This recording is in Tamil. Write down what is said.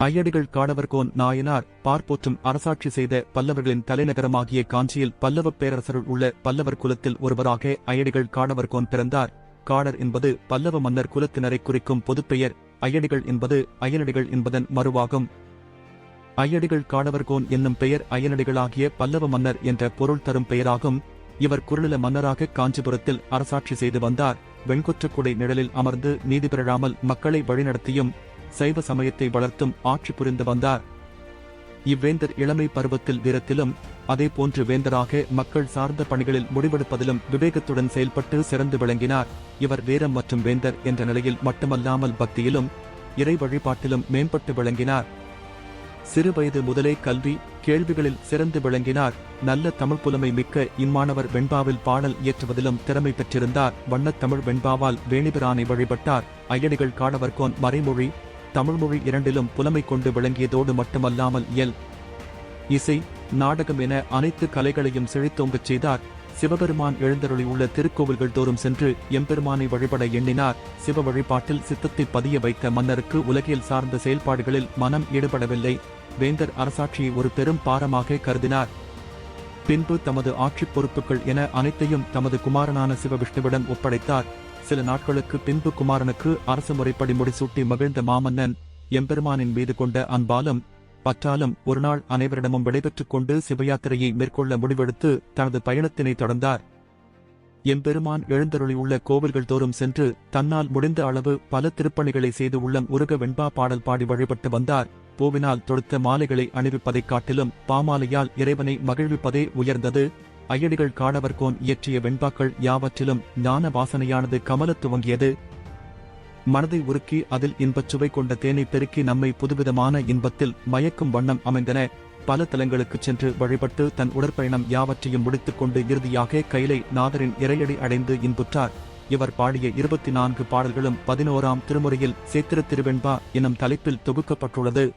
ஐயடிகள் காடவர்கோன் நாயனார் பார்ப்போற்றும் அரசாட்சி செய்த பல்லவர்களின் தலைநகரமாகிய காஞ்சியில் பல்லவப் பேரரசருள் உள்ள பல்லவர் குலத்தில் ஒருவராக ஐயடிகள் காடவர்கோன் பிறந்தார். காடர் என்பது பல்லவ மன்னர் குலத்தினரை குறிக்கும் பொதுப்பெயர். ஐயடிகள் என்பது அயனடிகள் என்பதன் மறுவாகும். ஐயடிகள் காடவர்கோன் என்னும் பெயர் அயனடிகளாகிய பல்லவ மன்னர் என்ற பொருள் தரும் பெயராகும். இவர் குறுநில மன்னராக காஞ்சிபுரத்தில் அரசாட்சி செய்து வந்தார். வெண்கொற்றக்குடை நிழலில் அமர்ந்து நீதி பெறாமல் மக்களை வழிநடத்தியும் சைவ சமயத்தை வளர்த்தும் ஆட்சி புரிந்து வந்தார். இவ்வேந்தர் இளமை பருவத்தில் வீரத்திலும் அதேபோன்று வேந்தராக மக்கள் சார்ந்த பணிகளில் முடிவெடுப்பதிலும் விவேகத்துடன் செயல்பட்டு சிறந்து விளங்கினார். இவர் வீரம் மற்றும் வேந்தர் என்ற நிலையில் மட்டுமல்லாமல் பக்தியிலும் இறை வழிபாட்டிலும் மேம்பட்டு விளங்கினார். சிறுவயது முதலே கல்வி கேள்விகளில் சிறந்து விளங்கினார். நல்ல தமிழ் புலமை மிக்க இம்மாணவர் வெண்பாவில் பாடல் இயற்றுவதிலும் திறமை பெற்றிருந்தார். வண்ணத் தமிழ் வெண்பாவால் வேணிபிரானை வழிபட்டார். ஐயடிகள் காடவர்கோன் மறைமொழி தமிழ்மொழி இரண்டிலும் புலமை கொண்டு விளங்கியதோடு மட்டுமல்லாமல் இயல், இசை, நாடகம் என அனைத்து கலைகளையும் செழித்தோங்கச் செய்தார். சிவபெருமான் எழுந்தருளியுள்ள திருக்கோவில்கள் தோறும் சென்று எம்பெருமானை வழிபட எண்ணினார். சிவ வழிபாட்டில் சித்தத்தை பதிய வைத்த மன்னருக்கு உலகியல் சார்ந்த செயல்பாடுகளில் மனம் ஈடுபடவில்லை. வேந்தர் அரசாட்சியை ஒரு பெரும் பாரமாக கருதினார். பின்பு தமது ஆட்சிப் பொறுப்புகள் என அனைத்தையும் தமது குமாரனான சிவவிஷ்ணுவிடம் ஒப்படைத்தார். சில நாட்களுக்கு பின்பு குமாரனுக்கு அரசு முறைப்படி முடிசூட்டி மகிழ்ந்த மாமன்னன் எம்பெருமானின் மீது கொண்ட அன்பாலும் பற்றாலும் ஒருநாள் அனைவரிடமும் விடைபெற்றுக் கொண்டு சிவயாத்திரையை மேற்கொள்ள முடிவெடுத்து தனது பயணத்தினை தொடர்ந்தார். எம்பெருமான் எழுந்தருளியுள்ள கோவில்கள் தோறும் சென்று தன்னால் முடிந்த அளவு பல திருப்பணிகளை செய்து உள்ளம் உருக வெண்பா பாடல் பாடி வழிபட்டு வந்தார். பூவினால் தொடுத்த மாலைகளை அணிவிப்பதைக் காட்டிலும் பாமாலையால் இறைவனை மகிழ்விப்பதே உயர்ந்தது. ஐயடிகள் காடவர்கோன் இயற்றிய வெண்பாக்கள் யாவற்றிலும் ஞான வாசனையானது கமலத் துவங்கியது. மனதை உருக்கி அதில் இன்பச் சுவை கொண்ட தேனை பெருக்கி நம்மை புதுவிதமான இன்பத்தில் மயக்கும் வண்ணம் அமைந்தன. பல தலங்களுக்குச் சென்று வழிபட்டு தன் உடற்பயணம் யாவற்றையும் முடித்துக் கொண்டு இறுதியாக கைலை நாதரின் இறையடி அடைந்து இன்புற்றார். இவர் பாடிய 24 பாடல்களும் 11ஆம் திருமுறையில் சேத்திர திருவெண்பா எனும் தலைப்பில் தொகுக்கப்பட்டுள்ளது.